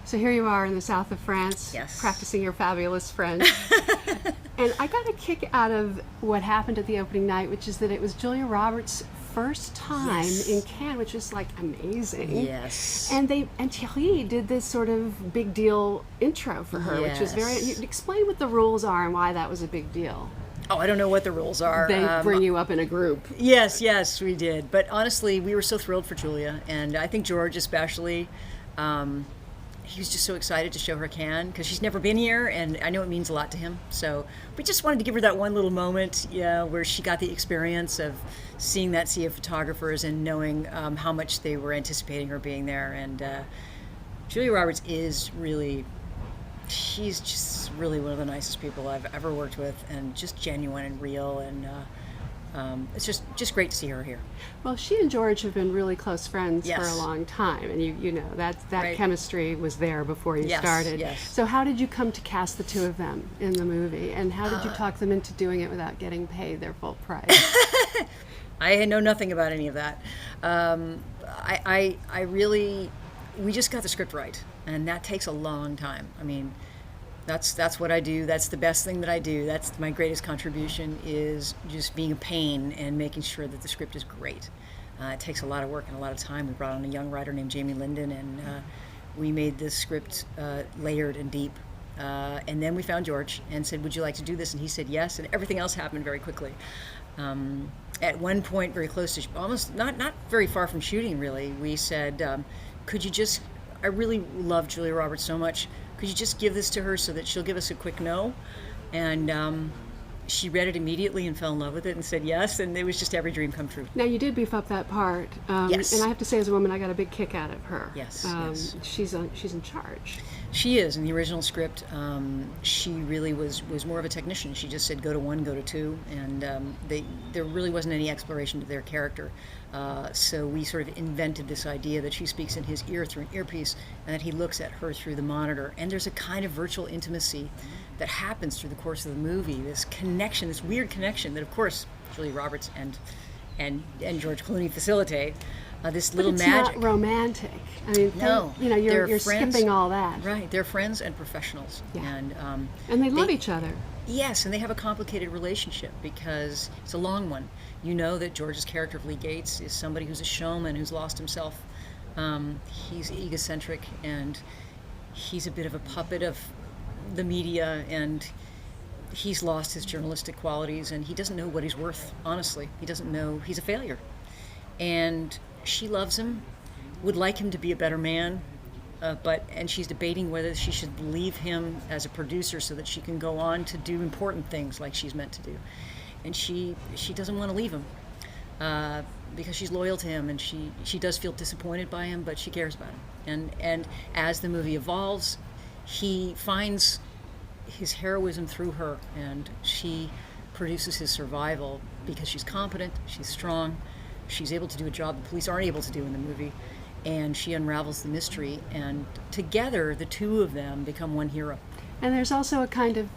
So here you are in the south of France, Yes. practicing your fabulous French. And I got a kick out of what happened at the opening night, which is that it was Julia Roberts' first time Yes. in Cannes, which was like amazing. Yes. And Thierry did this sort of big deal intro for her, which was very. Yes. You explain what the rules are and why that was a big deal. Oh, I don't know what the rules are. They bring you up in a group. Yes, we did. But honestly, we were so thrilled for Julia, and I think George especially. He was just so excited to show her Cannes because she's never been here, and I know it means a lot to him. So we just wanted to give her that one little moment, where she got the experience of seeing that sea of photographers and knowing how much they were anticipating her being there. And Julia Roberts is really. She's just really one of the nicest people I've ever worked with, and just genuine and real, and it's just great to see her here. Well, she and George have been really close friends Yes. for a long time, and you know that Right. chemistry was there before you Yes, started. yes. So how did you come to cast the two of them in the movie, and how did you talk them into doing it without getting paid their full price? I know nothing about any of that. I really, we just got the script right, and that takes a long time. I mean, that's what I do. That's the best thing that I do. That's my greatest contribution, is just being a pain and making sure that the script is great. It takes a lot of work and a lot of time. We brought on a young writer named Jamie Linden, and we made this script layered and deep. And then we found George and said, "Would you like to do this?" And he said yes, and everything else happened very quickly. At one point, very close to, almost not very far from shooting, really, we said, "Could you just? I really love Julia Roberts so much. Could you just give this to her so that she'll give us a quick no?" And she read it immediately and fell in love with it and said yes, and it was just every dream come true. Now you did beef up that part, Yes. and I have to say, as a woman, I got a big kick out of her. Yes, yes. She's in charge. She is. In the original script, she really was more of a technician. She just said, go to one, go to two, and there really wasn't any exploration to their character. So we sort of invented this idea that she speaks in his ear through an earpiece, and that he looks at her through the monitor. And there's a kind of virtual intimacy that happens through the course of the movie, this connection, this weird connection that, of course, Julia Roberts and George Clooney facilitate. This little But it's magic. not romantic. I mean, No, you're they're friends. skipping all that. Right, they're friends and professionals. Yeah. And And they love each other. Yes, and they have a complicated relationship because it's a long one. You know that George's character of Lee Gates is somebody who's a showman who's lost himself. He's egocentric, and he's a bit of a puppet of the media, and he's lost his journalistic qualities, and he doesn't know what he's worth, honestly. He doesn't know he's a failure. And she loves him, would like him to be a better man, and she's debating whether she should leave him as a producer so that she can go on to do important things like she's meant to do. And she doesn't want to leave him because she's loyal to him, and she does feel disappointed by him, but she cares about him. And as the movie evolves, he finds his heroism through her, and she produces his survival because she's competent, she's strong, she's able to do a job the police aren't able to do in the movie, and she unravels the mystery, and together the two of them become one hero. And there's also a kind of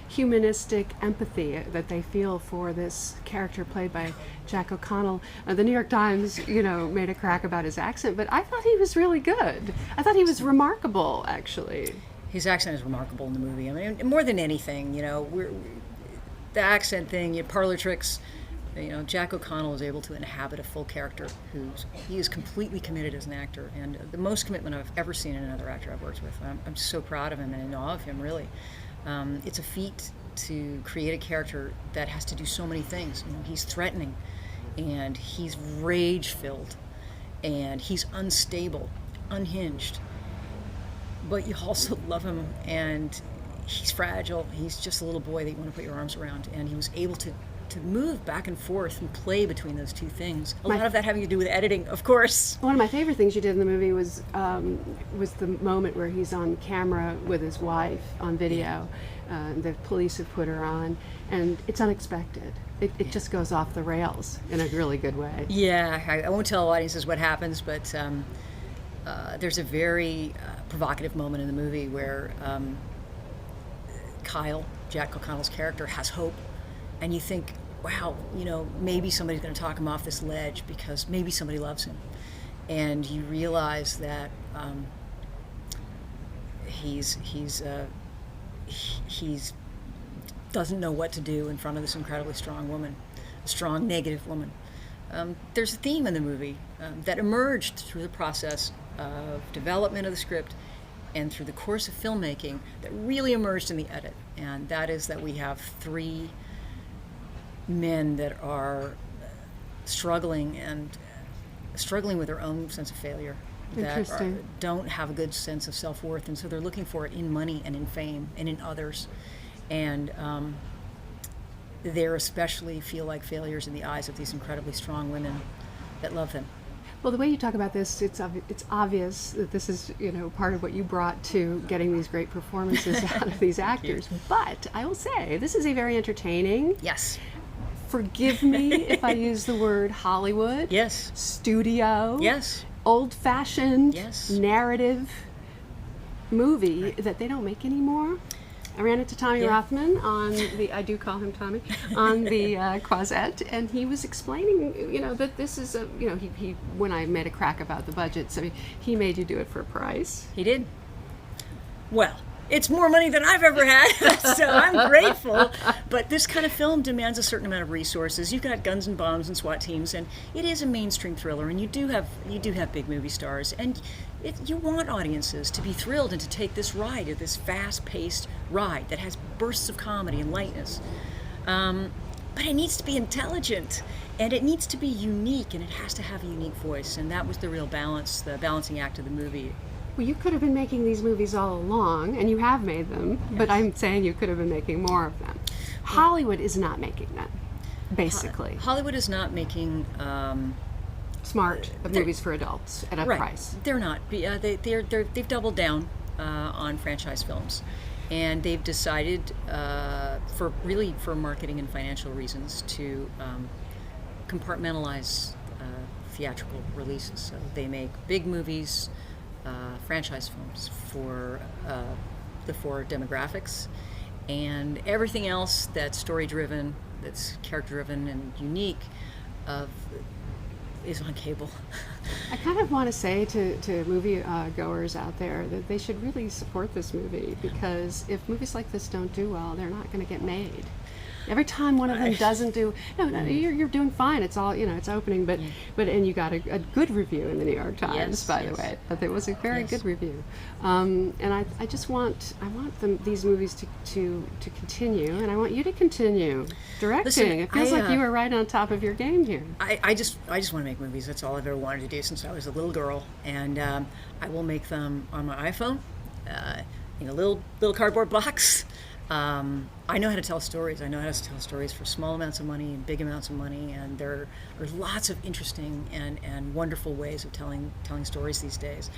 humanistic empathy that they feel for this character played by Jack O'Connell. The New York Times, made a crack about his accent, but I thought he was really good. I thought he was remarkable, actually. His accent is remarkable in the movie. I mean, more than anything, the accent thing, parlor tricks. Jack O'Connell is able to inhabit a full character he is completely committed as an actor, and the most commitment I've ever seen in another actor I've worked with. I'm so proud of him and in awe of him, really. It's a feat to create a character that has to do so many things. He's threatening, and he's rage-filled, and he's unstable, unhinged, but you also love him, and he's fragile. He's just a little boy that you want to put your arms around, and he was able to move back and forth and play between those two things. A lot of that having to do with editing, of course. One of my favorite things you did in the movie was the moment where he's on camera with his wife on video. The police have put her on, and it's unexpected. It just goes off the rails in a really good way. Yeah, I won't tell audiences what happens, but there's a very provocative moment in the movie where Kyle, Jack O'Connell's character, has hope. And you think, wow, maybe somebody's going to talk him off this ledge because maybe somebody loves him. And you realize that he's doesn't know what to do in front of this incredibly strong woman, a strong negative woman. There's a theme in the movie that emerged through the process of development of the script and through the course of filmmaking that really emerged in the edit, and that is that we have three men that are struggling with their own sense of failure, that don't have a good sense of self-worth, and so they're looking for it in money and in fame and in others, and they especially feel like failures in the eyes of these incredibly strong women that love them. Well, the way you talk about this, it's obvious that this is, part of what you brought to getting these great performances out of these actors. But I will say, this is a very entertaining. Yes. Forgive me if I use the word Hollywood. Yes. Studio. Yes. Old-fashioned. Yes. Narrative movie that they don't make anymore. I ran into Tommy Rothman I do call him Tommy, on the Quasette, and he was explaining, that this is he when I made a crack about the budget, so he made you do it for a price. He did. Well, it's more money than I've ever had, so I'm grateful. But this kind of film demands a certain amount of resources. You've got guns and bombs and SWAT teams, and it is a mainstream thriller, and you do have big movie stars, and you want audiences to be thrilled and to take this ride, this fast-paced ride that has bursts of comedy and lightness. But it needs to be intelligent, and it needs to be unique, and it has to have a unique voice, and that was the real balance, the balancing act of the movie. Well, you could have been making these movies all along, and you have made them, but I'm saying you could have been making more of them. Hollywood is not making them, basically. Hollywood is not making smart movies for adults at a price. They're not. They've doubled down on franchise films, and they've decided for marketing and financial reasons to compartmentalize theatrical releases. So they make big movies, franchise films for the four demographics, and everything else that's story-driven, that's character-driven and unique, is on cable. I kind of want to say to movie goers out there that they should really support this movie, because if movies like this don't do well, they're not going to get made. Every time one of them doesn't do, you're doing fine. It's all, it's opening, but and you got a good review in the New York Times, by the way. But it was a very good review, and I just want these movies to continue, and I want you to continue directing. Listen, it feels like you were right on top of your game here. I just want to make movies. That's all I've ever wanted to do since I was a little girl, and I will make them on my iPhone, in a little cardboard box. I know how to tell stories. I know how to tell stories for small amounts of money and big amounts of money, and there are lots of interesting and wonderful ways of telling stories these days.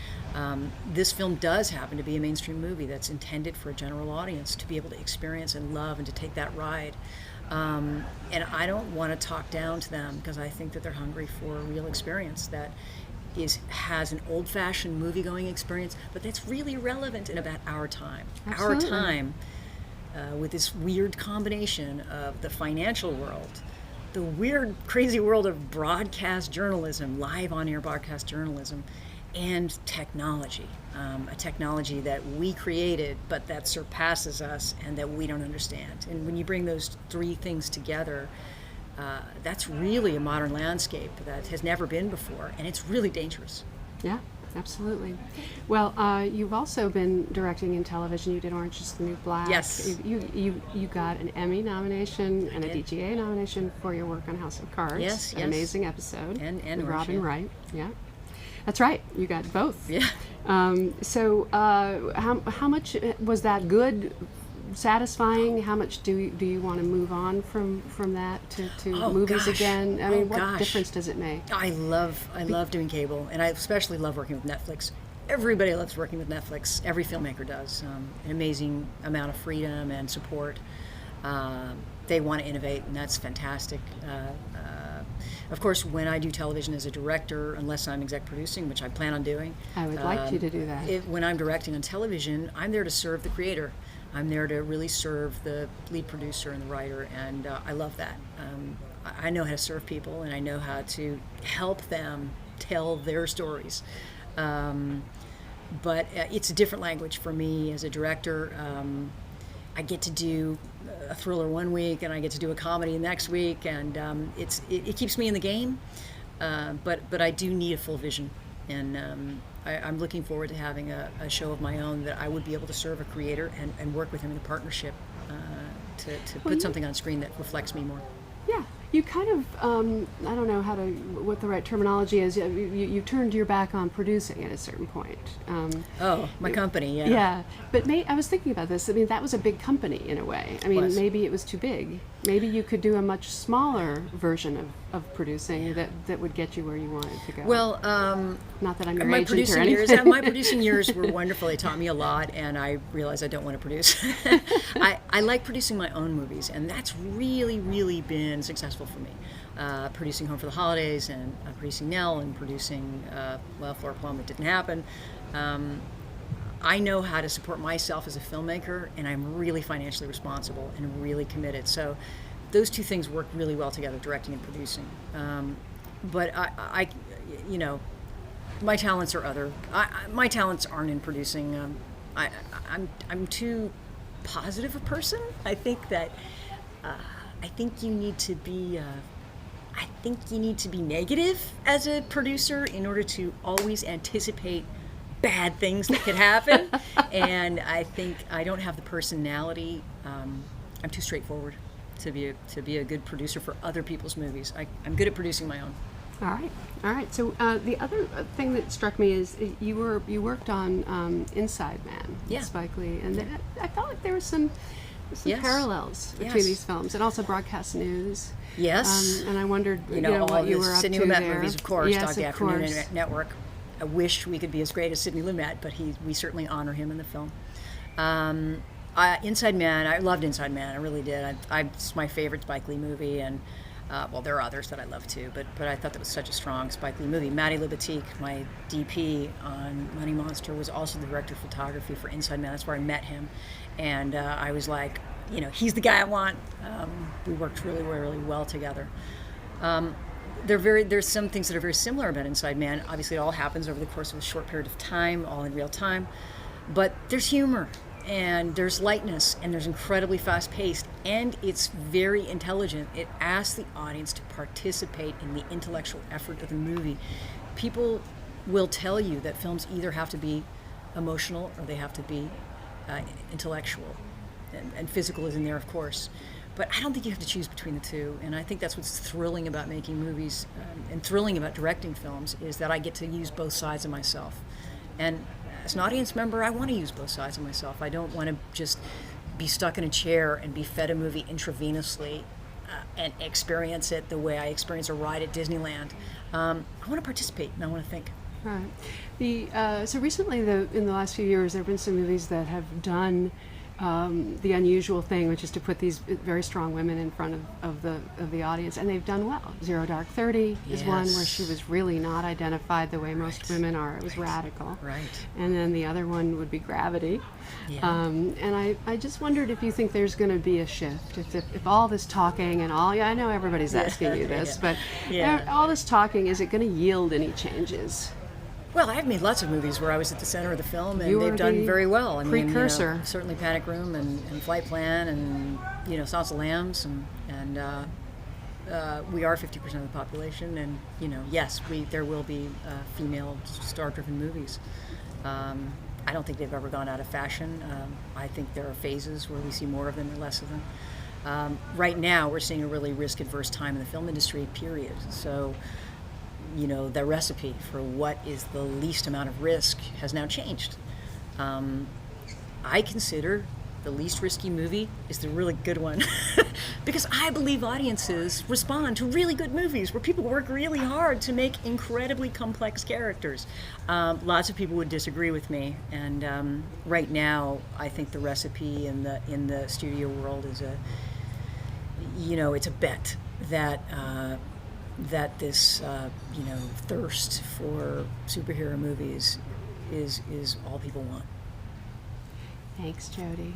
This film does happen to be a mainstream movie that's intended for a general audience to be able to experience and love and to take that ride. And I don't want to talk down to them, because I think that they're hungry for a real experience that has an old-fashioned movie-going experience, but that's really relevant in about our time. Absolutely. Our time. With this weird combination of the financial world, the weird, crazy world of broadcast journalism, live on-air broadcast journalism, and technology. A technology that we created, but that surpasses us and that we don't understand. And when you bring those three things together, that's really a modern landscape that has never been before, and it's really dangerous. Yeah. Absolutely. Well, you've also been directing in television. You did Orange is the New Black. Yes. You got an Emmy nomination and a DGA nomination for your work on House of Cards. Yes. An amazing episode. And with Orange, Robin Wright. Yeah. That's right. You got both. Yeah. So how much was that good? Satisfying? How much do you want to move on from that to movies again? I mean, what difference does it make? I love doing cable, and I especially love working with Netflix. Everybody loves working with Netflix. Every filmmaker does. An amazing amount of freedom and support. They want to innovate, and that's fantastic. Of course, when I do television as a director, unless I'm exec producing, which I plan on doing, I would like you to do that. When I'm directing on television, I'm there to serve the creator. I'm there to really serve the lead producer and the writer, and I love that. I know how to serve people, and I know how to help them tell their stories. but it's a different language for me as a director. I get to do a thriller one week, and I get to do a comedy the next week, and it keeps me in the game. But I do need a full vision, and I'm looking forward to having a show of my own that I would be able to serve a creator and work with him in a partnership to put something on screen that reflects me more. Yeah, you kind of, I don't know what the right terminology is. You turned your back on producing at a certain point. My company, yeah. Yeah, but I was thinking about this. I mean, that was a big company in a way. I mean, maybe it was too big. Maybe you could do a much smaller version of producing that would get you where you wanted to go. Well, not that I'm your my agent producing or years, anything. my producing years were wonderful. They taught me a lot, and I realized I don't want to produce. I like producing my own movies, and that's really, really been successful for me. Producing Home for the Holidays, and producing Nell, and producing Flora Plum. It didn't happen. I know how to support myself as a filmmaker, and I'm really financially responsible and really committed. So those two things work really well together, directing and producing. But I my talents are other. My talents aren't in producing. I'm too positive a person. I think you need to be. I think you need to be negative as a producer in order to always anticipate bad things that could happen. And I think I don't have the personality. I'm too straightforward to be a good producer for other people's movies. I'm good at producing my own. All right. So the other thing that struck me is you worked on Inside Man, Yeah. Spike Lee, and I felt like there was some Yes. parallels between Yes. these films, and also broadcast news. Yes. And I wondered, all what you the were up Sidney to Lumet there. movies, of course, Yes, Dog of Afternoon course. Network. I wish we could be as great as Sidney Lumet, but we certainly honor him in the film. Inside Man, I loved Inside Man. I really did. It's my favorite Spike Lee movie, and there are others that I love too, but I thought that was such a strong Spike Lee movie. Matty Libatique, my DP on Money Monster, was also the director of photography for Inside Man. That's where I met him, and I was like, he's the guy I want. We worked really, really well together. There's some things that are very similar about Inside Man. Obviously, it all happens over the course of a short period of time, all in real time. But there's humor, and there's lightness, and there's incredibly fast-paced, and it's very intelligent. It asks the audience to participate in the intellectual effort of the movie. People will tell you that films either have to be emotional or they have to be intellectual, and physical is in there, of course. But I don't think you have to choose between the two, and I think that's what's thrilling about making movies and thrilling about directing films, is that I get to use both sides of myself. And as an audience member, I want to use both sides of myself. I don't want to just be stuck in a chair and be fed a movie intravenously and experience it the way I experience a ride at Disneyland. I want to participate, and I want to think. Right. So recently, in the last few years, there have been some movies that have done the unusual thing, which is to put these very strong women in front of the audience, and they've done well. Zero Dark 30 is one where she was really not identified the way most women are. It was radical. Right. And then the other one would be Gravity. Yeah. And I just wondered if you think there's going to be a shift, if all this talking and I know everybody's asking you this, but all this talking, is it going to yield any changes? Well, I've made lots of movies where I was at the center of the film, and You they've were done the very well. precursor. Certainly Panic Room and Flight Plan and Silence of the Lambs, and we are 50% of the population, and yes, there will be female star-driven movies. I don't think they've ever gone out of fashion. I think there are phases where we see more of them and less of them. Right now, we're seeing a really risk-adverse time in the film industry, period. So, the recipe for what is the least amount of risk has now changed. I consider the least risky movie is the really good one because I believe audiences respond to really good movies where people work really hard to make incredibly complex characters. Lots of people would disagree with me, and right now I think the recipe in the studio world is it's a bet that this thirst for superhero movies is all people want. Thanks, Jodie.